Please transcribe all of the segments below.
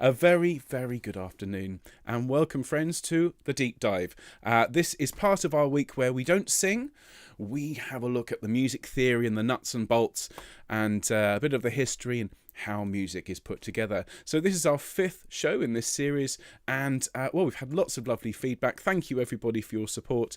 A very, very good afternoon, and welcome, friends, to the Deep Dive. This is part of our week where we don't sing. We have a look at the music theory and the nuts and bolts, and a bit of the history and how music is put together. So this is our fifth show in this series, and well, we've had lots of lovely feedback. Thank you, everybody, for your support.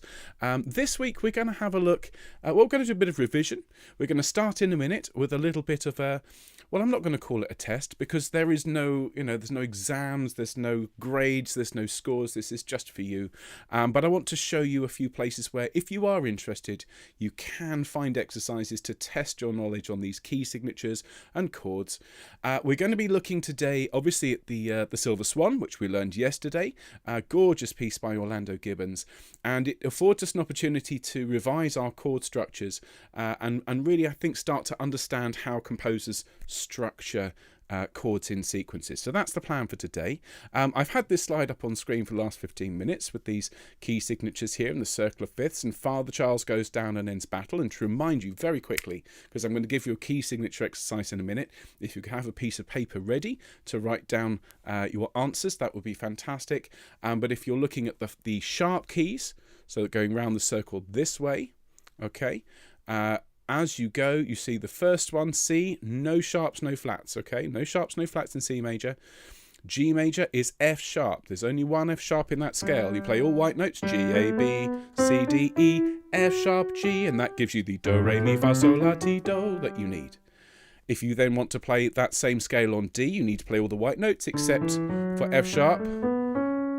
This week we're going to have a look. We're going to do a bit of revision. We're going to start in a minute with a little bit of a, well, I'm not going to call it a test because there is no, there's no exams, there's no grades, there's no scores. This is just for you. But I want to show you a few places where, if you are interested, you can find exercises to test your knowledge on these key signatures and chords. We're going to be looking today, obviously, at the Silver Swan, which we learned yesterday. A gorgeous piece by Orlando Gibbons, and it affords us an opportunity to revise our chord structures and really, I think, start to understand how composers structure chords in sequences. So that's the plan for today. I've had this slide up on screen for the last 15 minutes with these key signatures here in the circle of fifths, and Father Charles Goes Down and Ends Battle. And to remind you very quickly, because I'm going to give you a key signature exercise in a minute, if you could have a piece of paper ready to write down your answers, that would be fantastic. But if you're looking at the sharp keys, so going round the circle this way, okay, as you go, you see the first one, C, no sharps, no flats, okay? No sharps, no flats in C major. G major is F sharp. There's only one F sharp in that scale. You play all white notes, G, A, B, C, D, E, F sharp, G, and that gives you the do, re, mi, fa, sol, la, ti, do that you need. If you then want to play that same scale on D, you need to play all the white notes except for F sharp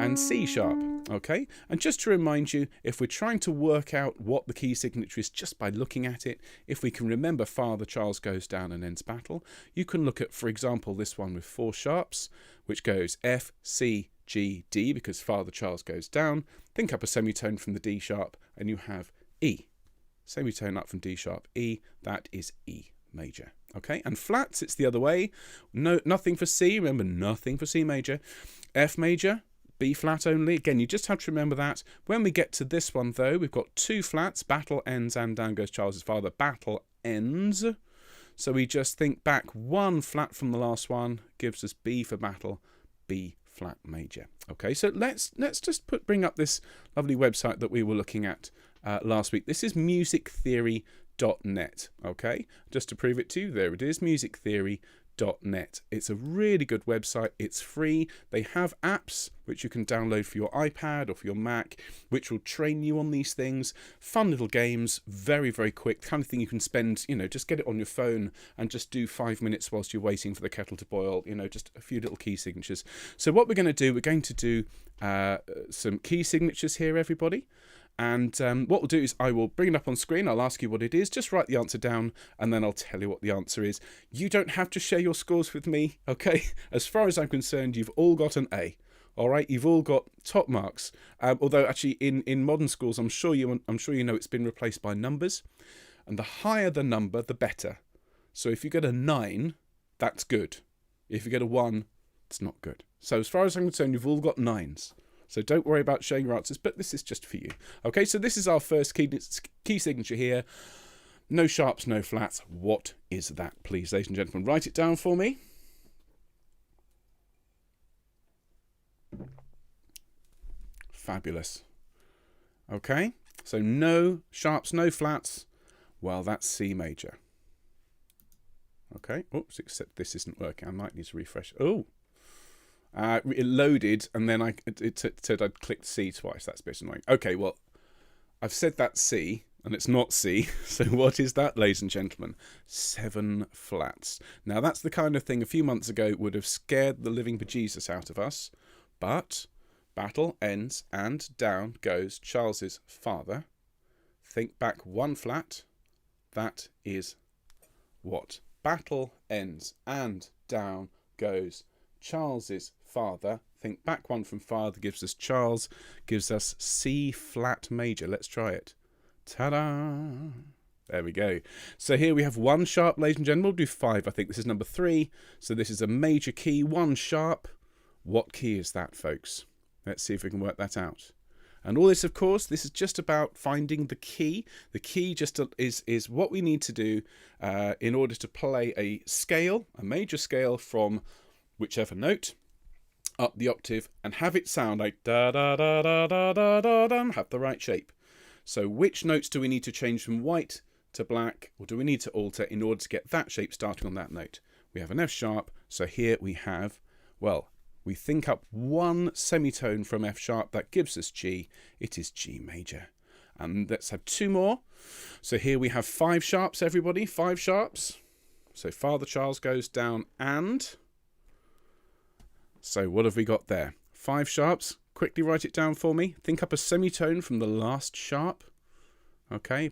and C sharp. Okay, and just to remind you, if we're trying to work out what the key signature is just by looking at it, if we can remember Father Charles Goes Down and Ends Battle, you can look at, for example, this one with four sharps, which goes F, C, G, D, because Father Charles goes down. Think up a semitone from the D sharp, and you have E. Semitone up from D sharp, E, that is E major. Okay, and flats, it's the other way. No, nothing for C, remember, nothing for C major. F major, B flat only. Again, you just have to remember that. When we get to this one, though, we've got two flats. Battle ends and down goes Charles's father. Battle ends. So we just think back one flat from the last one gives us B for battle, B flat major. Okay, so let's just bring up this lovely website that we were looking at last week. This is musictheory.net. Okay, just to prove it to you, there it is, musictheory.net. It's a really good website. It's free. They have apps which you can download for your iPad or for your Mac, which will train you on these things. Fun little games, very, very quick. The kind of thing you can spend, just get it on your phone and just do 5 minutes whilst you're waiting for the kettle to boil, just a few little key signatures. So what we're going to do some key signatures here, everybody. And what we'll do is I will bring it up on screen. I'll ask you what it is. Just write the answer down, and then I'll tell you what the answer is. You don't have to share your scores with me, okay? As far as I'm concerned, you've all got an A. All right, you've all got top marks. Although actually, in modern schools, I'm sure you know it's been replaced by numbers, and the higher the number, the better. So if you get a 9, that's good. If you get a 1, it's not good. So as far as I'm concerned, you've all got 9s. So don't worry about showing your answers, but this is just for you. Okay, so this is our first key signature here. No sharps, no flats. What is that, please, ladies and gentlemen? Write it down for me. Fabulous. Okay, so no sharps, no flats. Well, that's C major. Okay, oops, except this isn't working. I might need to refresh. Oh. It loaded, and then it said I'd clicked C twice. That's a bit annoying. Okay, well, I've said that's C, and it's not C. So what is that, ladies and gentlemen? 7 flats. Now, that's the kind of thing a few months ago would have scared the living bejesus out of us. But battle ends, and down goes Charles's father. Think back one flat. That is what? Battle ends, and down goes Charles's father. Think back one from father gives us Charles, gives us C flat major. Let's try it. Ta-da! There we go. So here we have one sharp, ladies and gentlemen. We'll do 5. I think this is number 3. So this is a major key, 1 sharp. What key is that, folks? Let's see if we can work that out. And all this, of course, this is just about finding the key. The key just is what we need to do in order to play a scale, a major scale from whichever note, up the octave, and have it sound like da da da da da da da da, have the right shape. So which notes do we need to change from white to black, or do we need to alter in order to get that shape starting on that note? We have an F sharp, so here we have, well, we think up one semitone from F sharp, that gives us G. It is G major. And let's have two more. So here we have 5 sharps, everybody, 5 sharps. So Father Charles goes down and. So what have we got there? 5 sharps. Quickly write it down for me. Think up a semitone from the last sharp. Okay.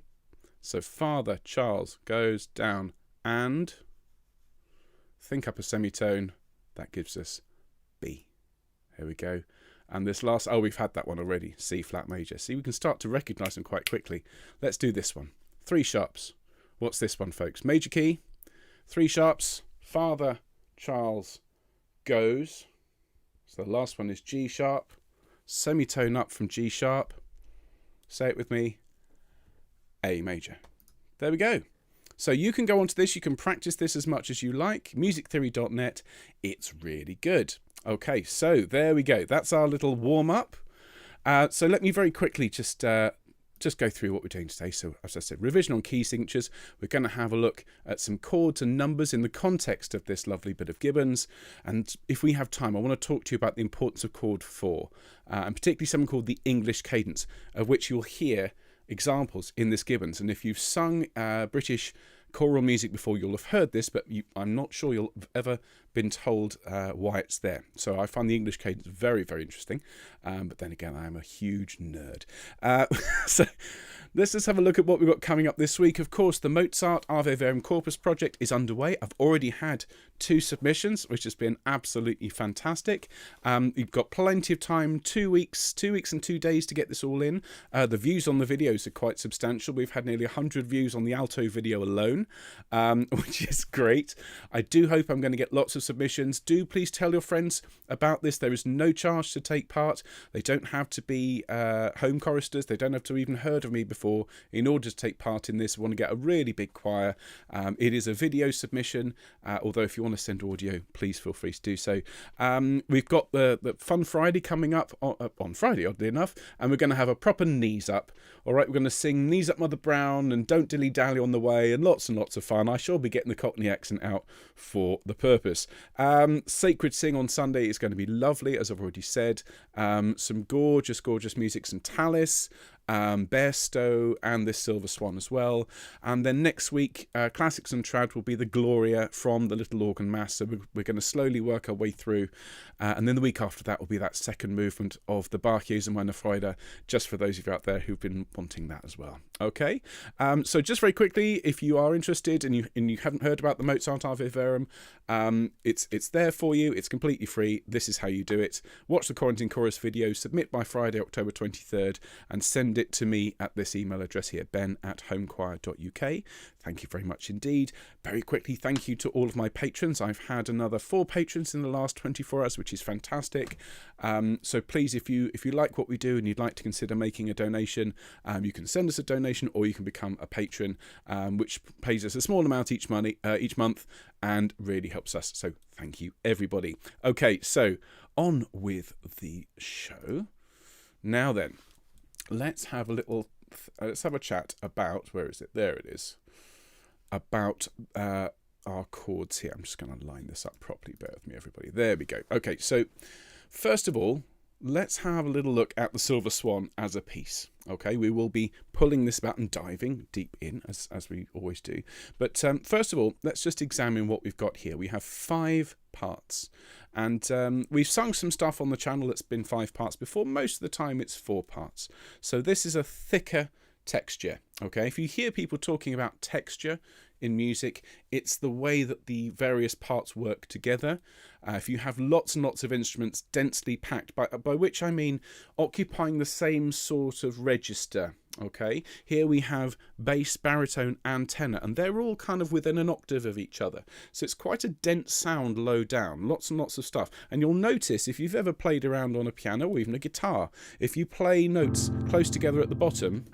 So Father Charles goes down and. Think up a semitone. That gives us B. Here we go. And this last, oh, we've had that one already, C flat major. See, we can start to recognise them quite quickly. Let's do this one. 3 sharps. What's this one, folks? Major key, 3 sharps, Father Charles goes. So the last one is G sharp, semitone up from G sharp. Say it with me, A major. There we go. So you can go onto this, you can practice this as much as you like. musictheory.net, it's really good. Okay, so there we go. That's our little warm-up. So let me very quickly just go through what we're doing today. So as I said, revision on key signatures. We're going to have a look at some chords and numbers in the context of this lovely bit of Gibbons. And if we have time, I want to talk to you about the importance of chord 4, and particularly something called the English cadence, of which you'll hear examples in this Gibbons. And if you've sung British choral music before, you'll have heard this, but I'm not sure you'll have ever been told why it's there. So I find the English cadence very, very interesting. But then again, I am a huge nerd. So let's just have a look at what we've got coming up this week. Of course, the Mozart Ave Verum Corpus project is underway. I've already had 2 submissions, which has been absolutely fantastic. You've got plenty of time, 2 weeks and 2 days to get this all in. The views on the videos are quite substantial. We've had nearly 100 views on the alto video alone, which is great. I do hope I'm going to get lots of submissions. Do please tell your friends about this. There is no charge to take part. They don't have to be home choristers. They don't have to even heard of me before in order to take part in this. We want to get a really big choir. It is a video submission, although if you want to send audio, please feel free to do so. We've got the Fun Friday coming up on Friday, oddly enough, and we're going to have a proper knees up. All right, we're going to sing Knees Up Mother Brown and Don't Dilly Dally on the Way, and lots of fun. I shall be getting the Cockney accent out for the purpose. Sacred Sing on Sunday is going to be lovely, as I've already said. Some gorgeous music, some Tallis, Bairstow, and this Silver Swan as well. And then next week, Classics and Trad will be the Gloria from the Little Organ Mass. So we're going to slowly work our way through. And then the week after that will be that second movement of the Bach-Jesu meine Freude, just for those of you out there who've been wanting that as well. Okay, so just very quickly, if you are interested and you haven't heard about the Mozart Ave Verum, it's there for you. It's completely free. This is how you do it. Watch the Quarantine Chorus video, submit by Friday, October 23rd, and send it to me at this email address here, ben@homechoir.uk. Thank you very much indeed. Very quickly, thank you to all of my patrons. I've had another 4 patrons in the last 24 hours, which is fantastic. So please, if you like what we do and you'd like to consider making a donation, you can send us a donation or you can become a patron, which pays us a small amount each month and really helps us. So thank you, everybody. Okay, so on with the show. Now then, let's have a chat about, where is it? There it is. About our chords here. I'm just going to line this up properly. Bear with me, everybody. There we go. Okay, so first of all, let's have a little look at the Silver Swan as a piece. Okay, we will be pulling this about and diving deep in, as we always do. But first of all, let's just examine what we've got here. We have 5 parts. And we've sung some stuff on the channel that's been 5 parts before. Most of the time it's 4 parts. So this is a thicker texture. Okay, if you hear people talking about texture in music, it's the way that the various parts work together. If you have lots and lots of instruments densely packed, by which I mean occupying the same sort of register. Okay, here we have bass, baritone and tenor, and they're all kind of within an octave of each other. So it's quite a dense sound low down, lots and lots of stuff. And you'll notice, if you've ever played around on a piano or even a guitar, if you play notes close together at the bottom,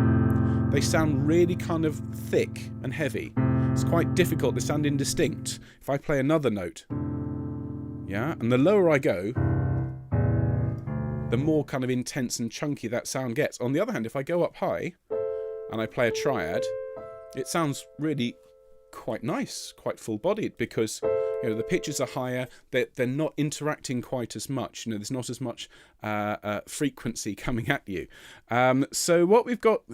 they sound really kind of thick and heavy. It's quite difficult, they sound indistinct. If I play another note, Yeah, and the lower I go, the more kind of intense and chunky that sound gets. On the other hand, if I go up high and I play a triad, it sounds really quite nice, quite full-bodied, because the pitches are higher, they're not interacting quite as much, there's not as much frequency coming at you. So what we've got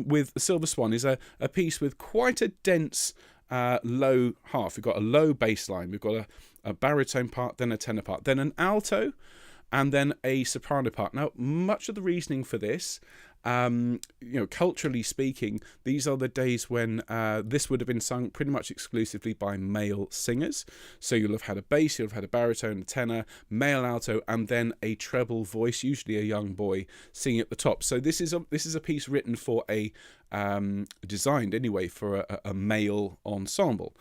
with Silver Swan is a piece with quite a dense low half. We've got a low bass line, we've got a baritone part, then a tenor part, then an alto, and then a soprano part. Now, much of the reasoning for this, culturally speaking, these are the days when this would have been sung pretty much exclusively by male singers. So you'll have had a bass, you'll have had a baritone, a tenor, male alto, and then a treble voice, usually a young boy, singing at the top. So this is a piece written for designed anyway for a male ensemble.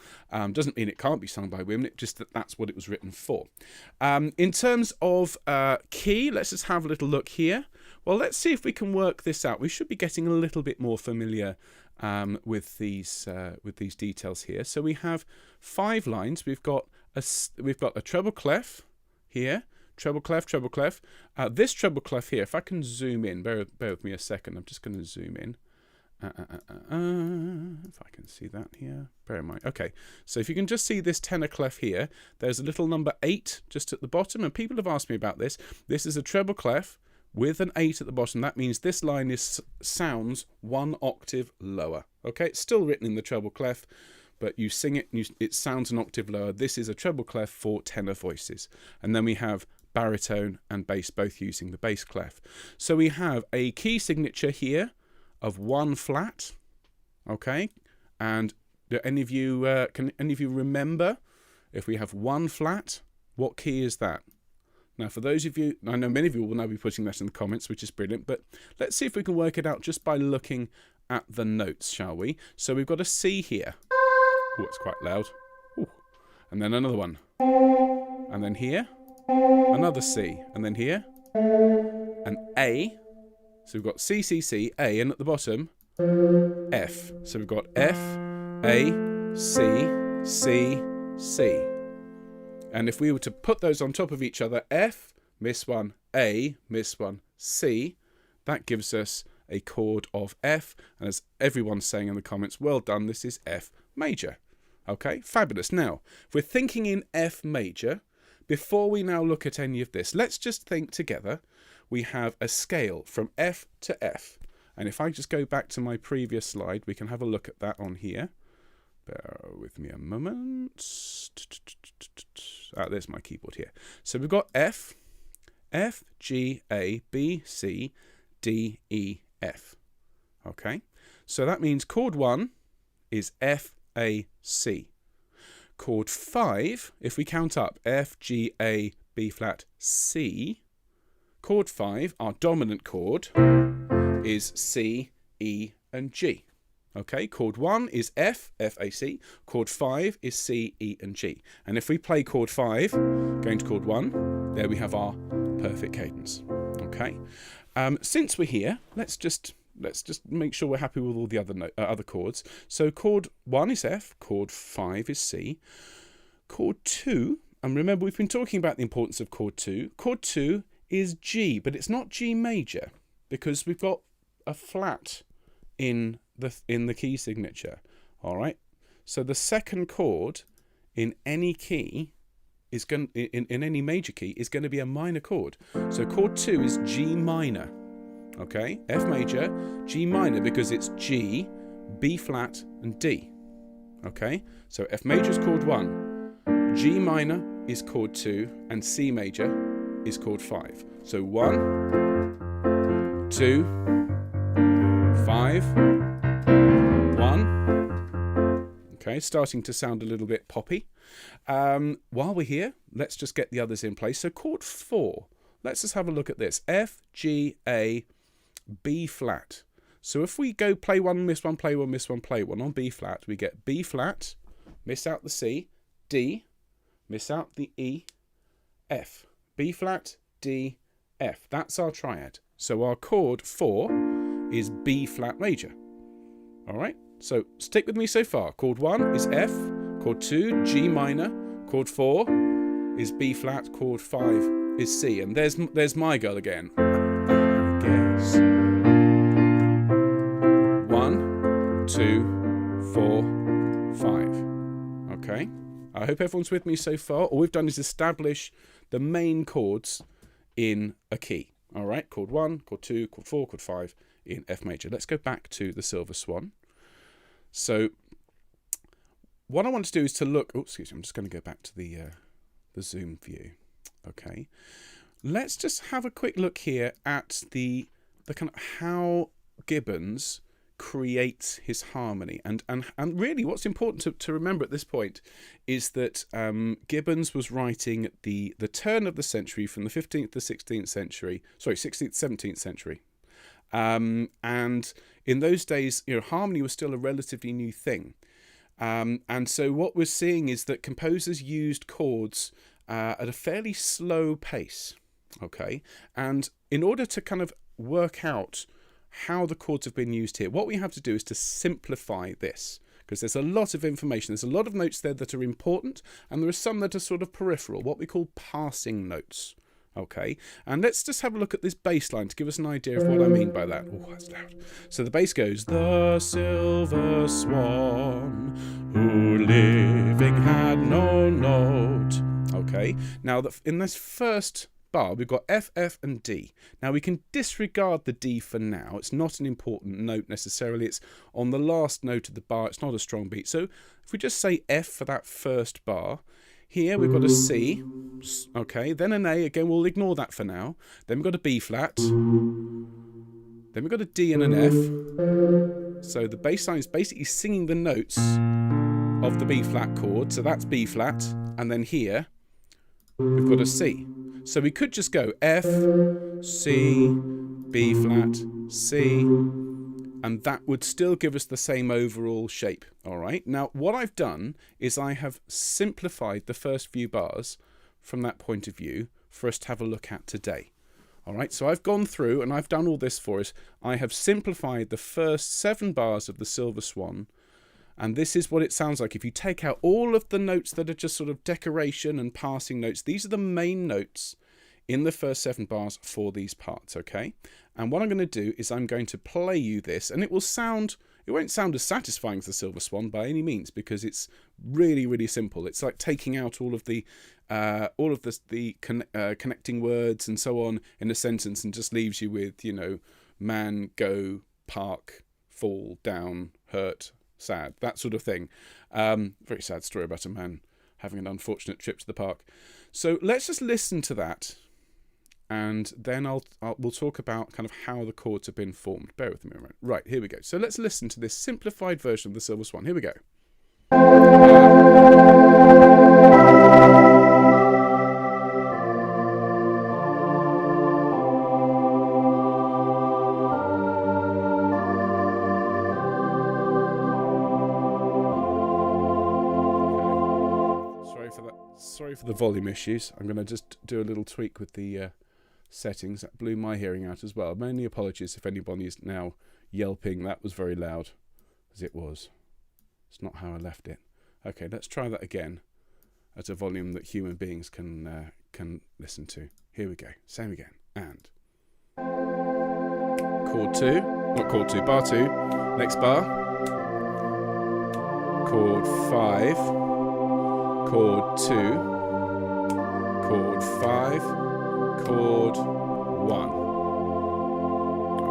Doesn't mean it can't be sung by women, just that's what it was written for. In terms of key, let's just have a little look here. Well, let's see if we can work this out. We should be getting a little bit more familiar with these details here. So we have 5 lines. We've got a treble clef here, treble clef, treble clef. This treble clef here, if I can zoom in, bear with me a second. I'm just going to zoom in. If I can see that here, bear in mind. Okay, so if you can just see this tenor clef here, there's a little number 8 just at the bottom, and people have asked me about this. This is a treble clef with an 8 at the bottom. That means this line sounds 1 octave lower. Okay, it's still written in the treble clef, but you sing it and it sounds an octave lower. This is a treble clef for tenor voices. And then we have baritone and bass both using the bass clef. So we have a key signature here of 1 flat, okay, and can any of you remember if we have 1 flat, what key is that? Now, for those of you, I know many of you will now be putting that in the comments, which is brilliant, but let's see if we can work it out just by looking at the notes, shall we? So we've got a C here. Oh, it's quite loud. Ooh. And then another one. And then here, another C. And then here, an A. So we've got C, C, C, A, and at the bottom, F. So we've got F, A, C, C, C. And if we were to put those on top of each other, F, miss 1, A, miss 1, C, that gives us a chord of F. And as everyone's saying in the comments, well done, this is F major. Okay, fabulous. Now, if we're thinking in F major, before we now look at any of this, let's just think together. We have a scale from F to F. And if I just go back to my previous slide, we can have a look at that on here. Bear with me a moment. There's my keyboard here. So we've got F, F, G, A, B, C, D, E, F. Okay, so that means chord 1 is F, A, C. Chord 5, if we count up F, G, A, B flat, C, chord 5, our dominant chord, is C, E, and G. Okay, chord 1 is F, F, A, C. Chord 5 is C, E, and G. And if we play chord 5, going to chord 1, there we have our perfect cadence. Okay, since we're here, let's just make sure we're happy with all the other chords. So chord 1 is F, chord 5 is C. Chord 2, and remember we've been talking about the importance of chord 2. Chord 2 is G, but it's not G major because we've got a flat in the key signature. All right, so the second chord in any key is going in any major key is going to be a minor chord. So chord 2 is G minor. Okay, F major, G minor because it's G, B flat, and D. Okay, so F major is chord 1, G minor is chord 2, and C major is chord 5. So 1, 2, 5, 1. Okay, starting to sound a little bit poppy. While we're here, let's just get the others in place. So chord 4, let's just have a look at this. F, G, A, B flat. So if we go play 1, miss 1, play 1, miss 1, play 1 on B flat, we get B flat, miss out the C, D, miss out the E, F. B flat, D, F. That's our triad. So our chord 4 is B flat major. All right, so stick with me so far. Chord 1 is F, chord 2, G minor, chord 4, is B flat, chord 5 is C, and there's my girl again. I guess 1, 2, 4, 5. Okay, I hope everyone's with me so far. All we've done is establish the main chords in a key. All right, chord 1, chord 2, chord 4, chord 5 in F major. Let's go back to the Silver Swan. So what I want to do is to look. Oh, excuse me. I'm just going to go back to the zoom view. Okay, let's just have a quick look here at the kind of how Gibbons creates his harmony, and really what's important to remember at this point is that Gibbons was writing at the turn of the century, from the 15th to 16th century, sorry, 16th 17th century, and in those days, you know, harmony was still a relatively new thing, and so what we're seeing is that composers used chords at a fairly slow pace. Okay, and in order to kind of work out how the chords have been used here, what we have to do is to simplify this, because there's a lot of information, there's a lot of notes there that are important, and there are some that are sort of peripheral, what we call passing notes. Okay, and let's just have a look at this bass line to give us an idea of what I mean by that. Oh, that's loud. So the bass goes, the silver swan who living had no note. Okay, now in this first bar, we've got F, F, and D. Now we can disregard the D for now. It's not an important note necessarily. It's on the last note of the bar. It's not a strong beat. So if we just say F for that first bar, here we've got a C. Okay, then an A. Again, we'll ignore that for now. Then we've got a B flat. Then we've got a D and an F. So the bass line is basically singing the notes of the B flat chord. So that's B flat. And then here we've got a C. So we could just go F, C, B flat, C, and that would still give us the same overall shape. All right. Now, what I've done is I have simplified the first few bars from that point of view for us to have a look at today. All right. So I've gone through and I've done all this for us. I have simplified the first 7 bars of the Silver Swan. And this is what it sounds like. If you take out all of the notes that are just sort of decoration and passing notes, these are the main notes in the first 7 bars for these parts, okay? And what I'm going to do is I'm going to play you this, and it won't sound as satisfying as the Silver Swan by any means, because it's really, really simple. It's like taking out all of the connecting words and so on in a sentence, and just leaves you with, you know, man, go, park, fall, down, hurt, sad, that sort of thing. Very sad story about a man having an unfortunate trip to the park. So let's just listen to that, and then we'll talk about kind of how the chords have been formed. Bear with me a moment. Right, here we go. So let's listen to this simplified version of the Silver Swan. Here we go. Sorry for the volume issues. I'm going to just do a little tweak with the settings. That blew my hearing out as well. Many apologies if anybody is now yelping. That was very loud, as it was. It's not how I left it. Okay, let's try that again at a volume that human beings can listen to. Here we go. Same again. And chord 2, not chord 2, bar 2. Next bar. Chord 5. Chord 2, chord 5, chord 1.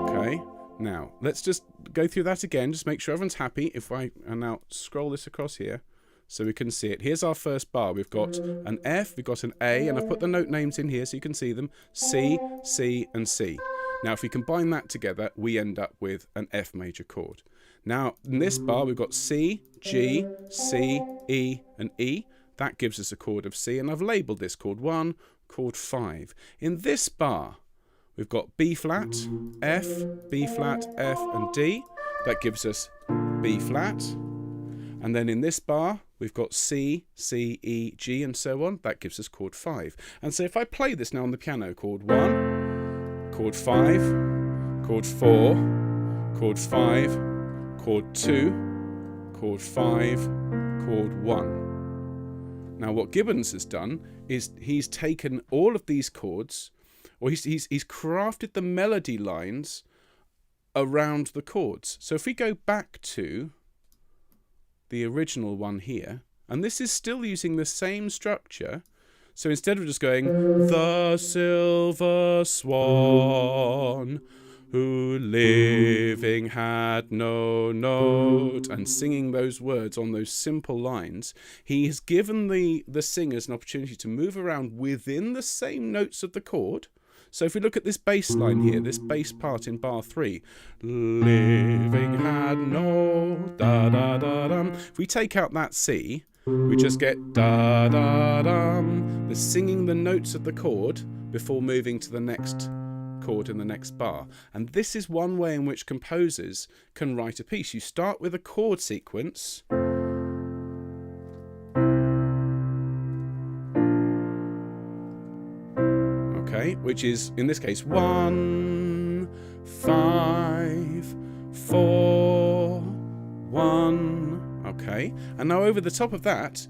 Okay, now let's just go through that again, just make sure everyone's happy. If I now scroll this across here so we can see it. Here's our first bar. We've got an F, we've got an A, and I've put the note names in here so you can see them. C, C, and C. Now if we combine that together, we end up with an F major chord. Now in this bar we've got C, G, C, E, and E. That gives us a chord of C, and I've labelled this chord 1, chord 5. In this bar, we've got B flat, F, B flat, F, and D. That gives us B flat. And then in this bar, we've got C, C, E, G, and so on. That gives us chord 5. And so if I play this now on the piano, chord 1, chord 5, chord 4, chord 5, chord 2, chord 5, chord 1. Now what Gibbons has done is he's taken all of these chords, or he's crafted the melody lines around the chords. So if we go back to the original one here, and this is still using the same structure. So instead of just going, the silver swan, who living had no note, and singing those words on those simple lines, he has given the singers an opportunity to move around within the same notes of the chord. So if we look at this bass line here, this bass part in bar 3, living had no da da da dum. If we take out that C, we just get da da dum. They're singing the notes of the chord before moving to the next chord in the next bar. And this is one way in which composers can write a piece. You start with a chord sequence. Okay, which is in this case 1, 5, 4, 1. Okay, and now over the top of that,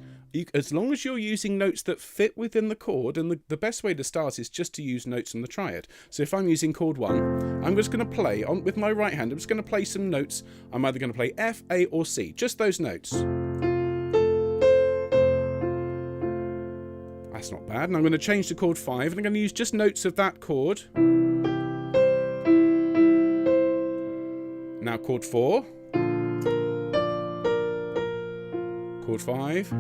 as long as you're using notes that fit within the chord, and the best way to start is just to use notes on the triad. So if I'm using chord 1, I'm just going to play on with my right hand. I'm just going to play some notes. I'm either going to play F, A, or C. Just those notes. That's not bad. And I'm going to change to chord 5, and I'm going to use just notes of that chord. Now chord 4. Chord 5.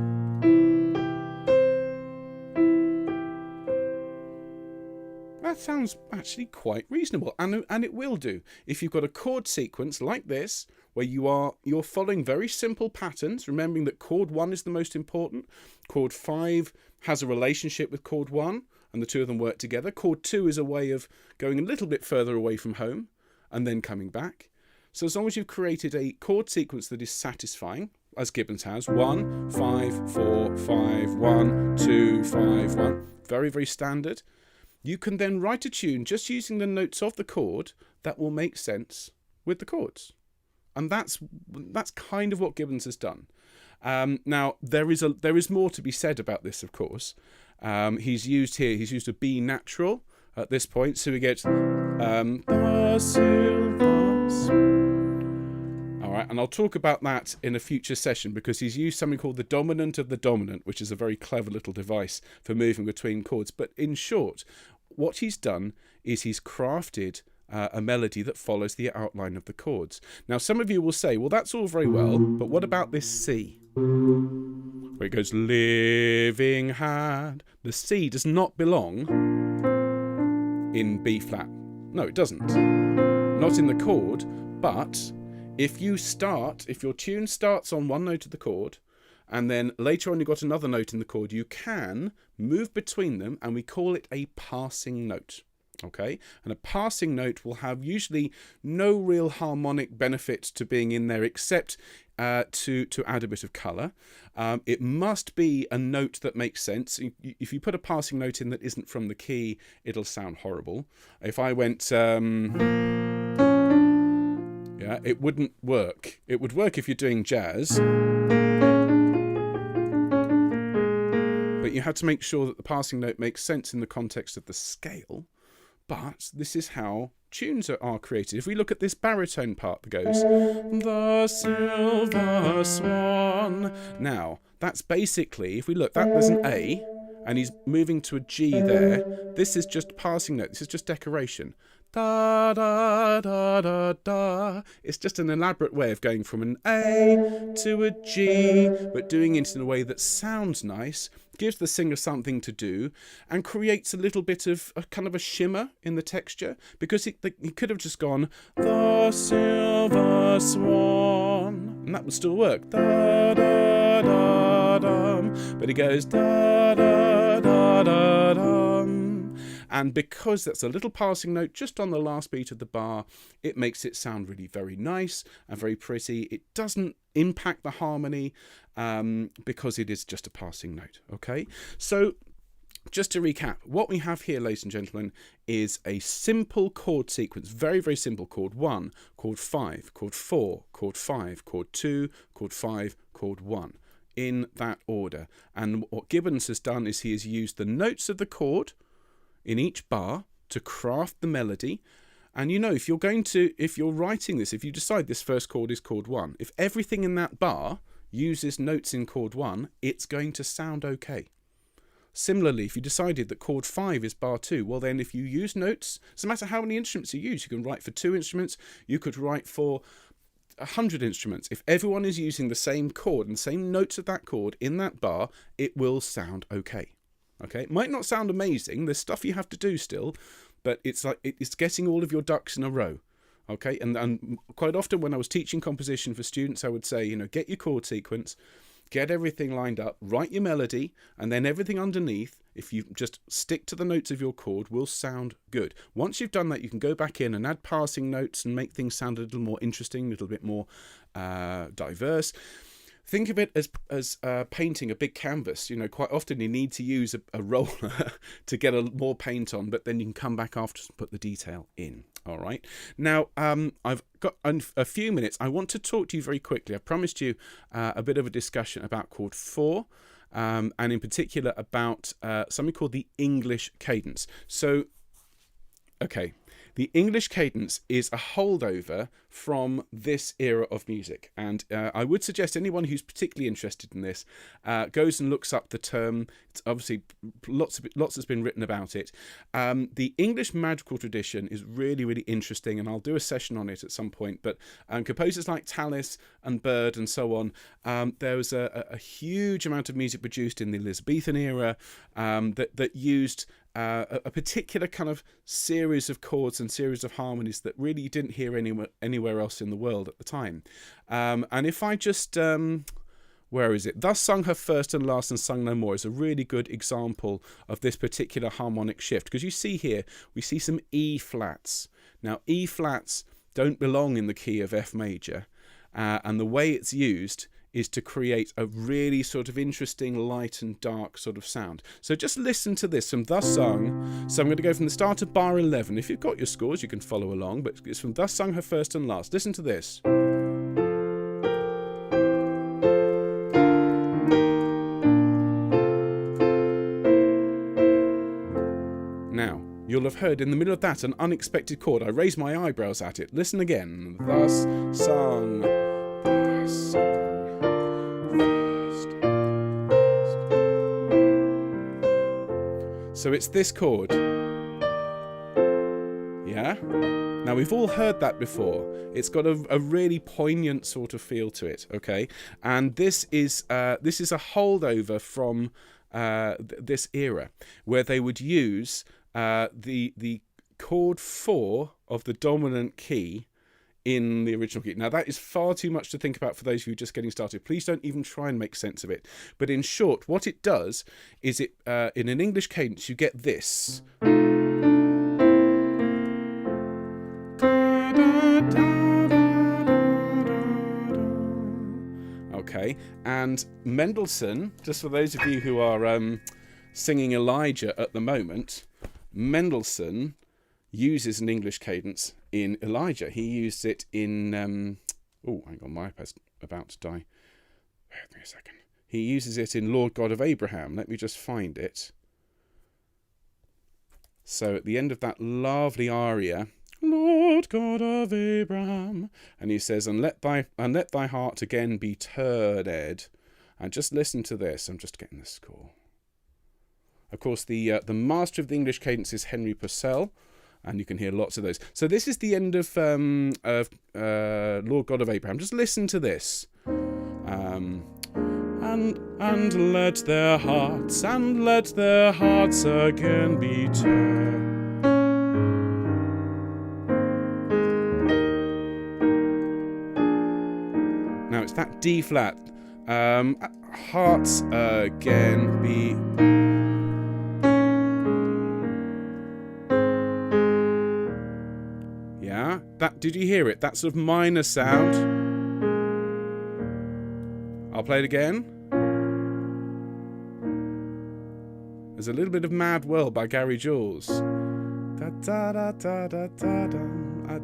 That sounds actually quite reasonable, and it will do. If you've got a chord sequence like this, where you're following very simple patterns, remembering that chord 1 is the most important, chord 5 has a relationship with chord 1, and the two of them work together. Chord 2 is a way of going a little bit further away from home, and then coming back. So as long as you've created a chord sequence that is satisfying, as Gibbons has, 1, 5, 4, 5, 1, 2, 5, 1, very, very standard. You can then write a tune just using the notes of the chord that will make sense with the chords. And that's kind of what Gibbons has done. Now, there is more to be said about this, of course. He's used a B natural at this point, so we get the silver swan. All right, and I'll talk about that in a future session, because he's used something called the dominant of the dominant, which is a very clever little device for moving between chords. But in short, what he's done is he's crafted a melody that follows the outline of the chords. Now, some of you will say, well, that's all very well, but what about this C? Where it goes, living had. The C does not belong in B flat. No, it doesn't. Not in the chord, but if your tune starts on one note of the chord, and then later on you've got another note in the chord, you can move between them, and we call it a passing note. Okay, and a passing note will have usually no real harmonic benefit to being in there, except to add a bit of colour. It must be a note that makes sense. If you put a passing note in that isn't from the key, it'll sound horrible. If I went, yeah, it wouldn't work. It would work if you're doing jazz, but you have to make sure that the passing note makes sense in the context of the scale. But this is how tunes are created. If we look at this baritone part that goes, the silver swan. Now, that's basically, if we look, there's an A, and he's moving to a G there. This is just passing note. This is just decoration. Da, da, da, da, da. It's just an elaborate way of going from an A to a G, but doing it in a way that sounds nice, gives the singer something to do, and creates a little bit of a kind of a shimmer in the texture, because he could have just gone, the silver swan, and that would still work. Da, da, da, dum. But he goes, da, da, da, da, dum. And because that's a little passing note just on the last beat of the bar, it makes it sound really very nice and very pretty. It doesn't impact the harmony because it is just a passing note. Okay, so just to recap, what we have here, ladies and gentlemen, is a simple chord sequence, very, very simple. Chord 1, chord 5, chord 4, chord 5, chord 2, chord 5, chord 1. in that order. And what Gibbons has done is he has used the notes of the chord in each bar to craft the melody. And you know, if you're writing this, if you decide this first chord is chord 1, if everything in that bar uses notes in chord 1, it's going to sound okay. Similarly, if you decided that chord 5 is bar 2, well then if you use notes, doesn't matter how many instruments you use, you can write for 2 instruments, you could write for 100 instruments. If everyone is using the same chord and the same notes of that chord in that bar, it will sound okay. Okay, it might not sound amazing, there's stuff you have to do still, but it's like it's getting all of your ducks in a row. Okay, and quite often when I was teaching composition for students, I would say, you know, get your chord sequence, get everything lined up, write your melody, and then everything underneath, if you just stick to the notes of your chord, will sound good. Once you've done that, you can go back in and add passing notes and make things sound a little more interesting, a little bit more diverse. Think of it as painting a big canvas. You know, quite often you need to use a roller to get more paint on, but then you can come back after and put the detail in. All right. Now, I've got a few minutes. I want to talk to you very quickly. I promised you a bit of a discussion about chord 4, and in particular about something called the English cadence. So, okay. The English cadence is a holdover from this era of music, and I would suggest anyone who's particularly interested in this goes and looks up the term. It's obviously lots has been written about it. The English madrigal tradition is really, really interesting, and I'll do a session on it at some point. But composers like Tallis and Bird and so on, there was a huge amount of music produced in the Elizabethan era that used a particular kind of series of chords and series of harmonies that really you didn't hear anywhere else in the world at the time. And if I just, where is it? Thus sung her first and last and sung no more is a really good example of this particular harmonic shift. Because you see here, we see some E flats. Now, E flats don't belong in the key of F major. And the way it's used is to create a really sort of interesting light and dark sort of sound. So just listen to this from Thus Sung. So I'm going to go from the start of bar 11. If you've got your scores, you can follow along, but it's from Thus Sung her first and last. Listen to this. Now, you'll have heard in the middle of that an unexpected chord. I raise my eyebrows at it. Listen again. Thus sung. Thus sung. So it's this chord. Yeah? Now we've all heard that before. It's got a really poignant sort of feel to it, okay? And this is a holdover from this era, where they would use the chord 4 of the dominant key in the original key. Now that is far too much to think about for those of you just getting started. Please don't even try and make sense of it. But in short, what it does is it in an English cadence you get this. Okay, and Mendelssohn, just for those of you who are singing Elijah at the moment, Mendelssohn uses an English cadence in Elijah. He used it in oh, hang on, my iPad's about to die. Wait me a second. He uses it in Lord God of Abraham. Let me just find it. So at the end of that lovely aria, Lord God of Abraham, and he says, and let thy heart again be turned. And just listen to this. I'm just getting the score. Of course, the master of the English cadence is Henry Purcell, and you can hear lots of those. So this is the end of Lord God of Abraham. Just listen to this. And let their hearts again be turned. Now it's that D flat. Hearts again be. Yeah, did you hear it? That sort of minor sound. I'll play it again. There's a little bit of Mad World by Gary Jules. Da da da da da da da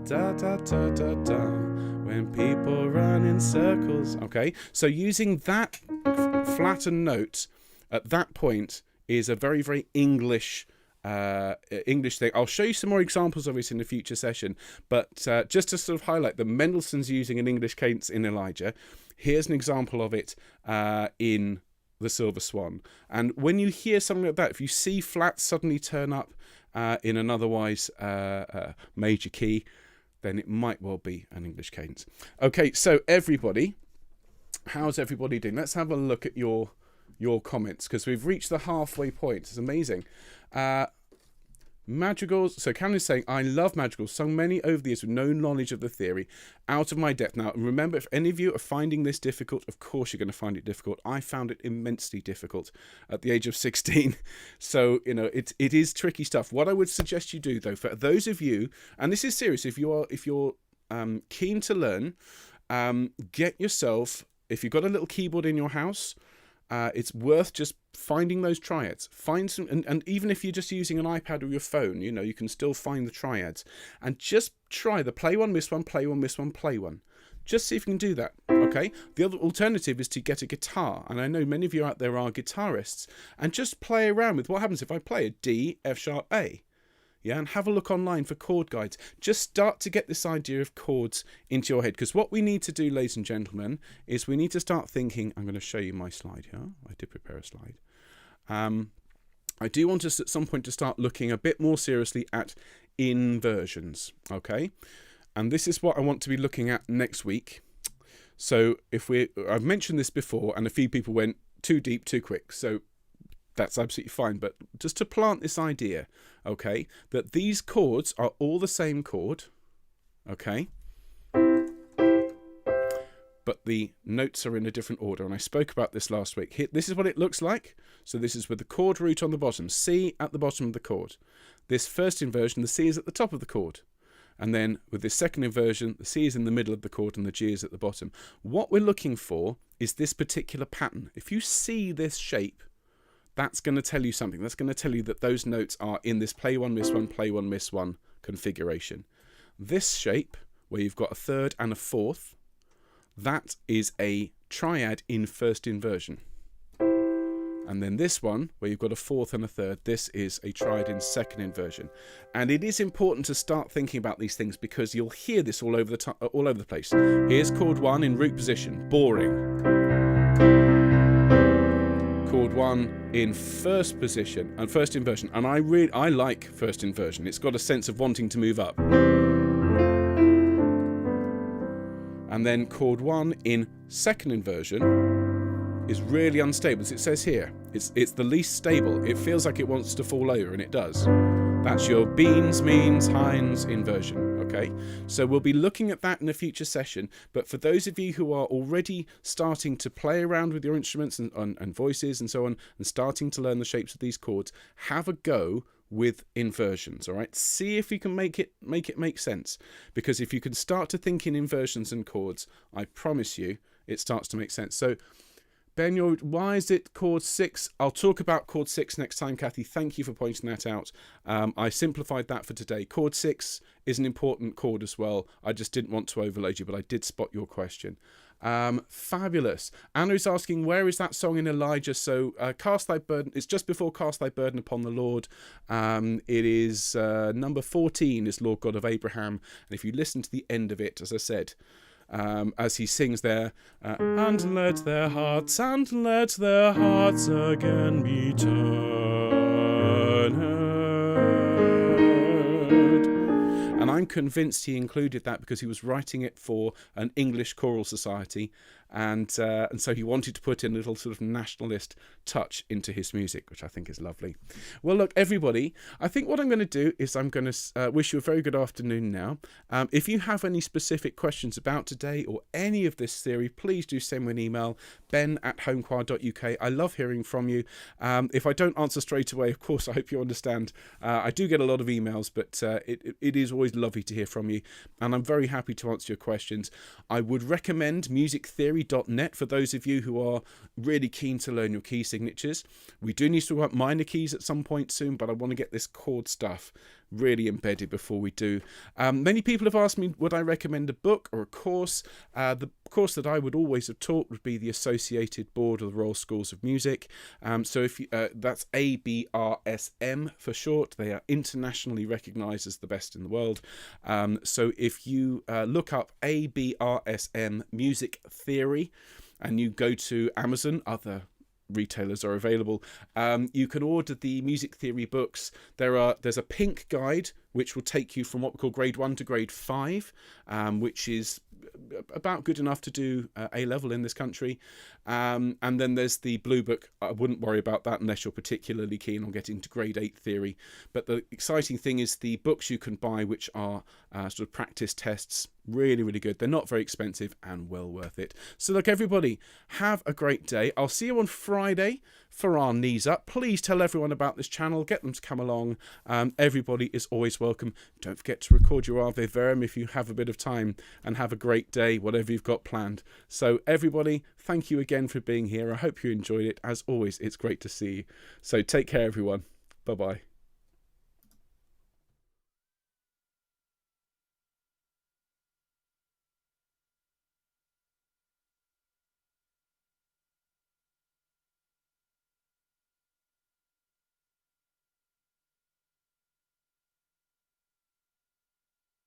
da da da da. When people run in circles. Okay, so using that flattened note at that point is a very, very English thing. I'll show you some more examples of it in a future session, but just to sort of highlight that Mendelssohn's using an English cadence in Elijah, here's an example of it in the Silver Swan. And when you hear something like that, if you see flats suddenly turn up in an otherwise major key, then it might well be an English cadence. Okay, so everybody, how's everybody doing? Let's have a look at your comments, because we've reached the halfway point. It's amazing. Madrigals. So Cameron is saying, I love madrigals, sung many over the years with no knowledge of the theory, out of my depth. Now, remember, if any of you are finding this difficult, of course you're going to find it difficult. I found it immensely difficult at the age of 16. So, it is tricky stuff. What I would suggest you do, though, for those of you, and this is serious, if you're keen to learn, get yourself, if you've got a little keyboard in your house, it's worth just finding those triads. Find some, and even if you're just using an iPad or your phone, you can still find the triads. And just try the play one, miss one, play one, miss one, play one. Just see if you can do that, okay? The other alternative is to get a guitar. And I know many of you out there are guitarists. And just play around with what happens if I play a D, F sharp, A. Yeah, and have a look online for chord guides. Just start to get this idea of chords into your head. Because what we need to do, ladies and gentlemen, is we need to start thinking. I'm going to show you my slide here. I did prepare a slide. I do want us at some point to start looking a bit more seriously at inversions. Okay, and this is what I want to be looking at next week. So I've mentioned this before, and a few people went too deep, too quick. So that's absolutely fine, but just to plant this idea, okay, that these chords are all the same chord, okay, but the notes are in a different order, and I spoke about this last week. Here, this is what it looks like. So this is with the chord root on the bottom, C at the bottom of the chord. This first inversion, the C is at the top of the chord. And then with this second inversion, the C is in the middle of the chord and the G is at the bottom. What we're looking for is this particular pattern. If you see this shape, that's going to tell you something. That's going to tell you that those notes are in this play one, miss one, play one, miss one configuration. This shape, where you've got a third and a fourth, that is a triad in first inversion. And then this one, where you've got a fourth and a third, this is a triad in second inversion. And it is important to start thinking about these things, because you'll hear this all over the place. Here's chord one in root position, boring. Chord one in first position and first inversion, and I like first inversion. It's got a sense of wanting to move up. And then chord one in second inversion is really unstable, as it says here. It's the least stable. It feels like it wants to fall over, and it does. That's your beans, means, hinds inversion. Okay, so we'll be looking at that in a future session. But for those of you who are already starting to play around with your instruments and voices and so on, and starting to learn the shapes of these chords, have a go with inversions. All right, see if you can make it make sense. Because if you can start to think in inversions and chords, I promise you, it starts to make sense. So, Ben, why is it chord 6? I'll talk about chord 6 next time, Kathy. Thank you for pointing that out. I simplified that for today. Chord 6 is an important chord as well. I just didn't want to overload you, but I did spot your question. Fabulous. Anna's asking, where is that song in Elijah? So Cast Thy Burden, it's just before Cast Thy Burden upon the Lord. It is number 14 is Lord God of Abraham. And if you listen to the end of it, as I said, as he sings there, and let their hearts again be turned. And I'm convinced he included that because he was writing it for an English choral society, and so he wanted to put in a little sort of nationalist touch into his music, which I think is lovely. Well, look, everybody, I think what I'm going to do is I'm going to wish you a very good afternoon now. If you have any specific questions about today or any of this theory, please do send me an email, ben@homechoir.uk. I love hearing from you. If I don't answer straight away, of course, I hope you understand. I do get a lot of emails, but it is always lovely to hear from you, and I'm very happy to answer your questions. I would recommend musictheory.net for those of you who are really keen to learn your key signatures. We do need to talk about minor keys at some point soon, but I want to get this chord stuff really embedded before we do. Many people have asked me, would I recommend a book or a course? The course that I would always have taught would be the Associated Board of the Royal Schools of Music. So if you, that's ABRSM for short. They are internationally recognised as the best in the world. So if you look up ABRSM Music Theory and you go to Amazon, other retailers are available, you can order the music theory books. There's a pink guide which will take you from what we call grade 1 to grade 5, which is about good enough to do A-level in this country, and then there's the blue book. I wouldn't worry about that unless you're particularly keen on getting to grade 8 theory. But the exciting thing is the books you can buy, which are sort of practice tests, really, really good. They're not very expensive and well worth it. So look, everybody, have a great day. I'll see you on Friday for our Knees Up. Please tell everyone about this channel. Get them to come along. Everybody is always welcome. Don't forget to record your Ave Verum if you have a bit of time, and have a great day, whatever you've got planned. So everybody, thank you again for being here. I hope you enjoyed it. As always, it's great to see you. So take care, everyone. Bye-bye.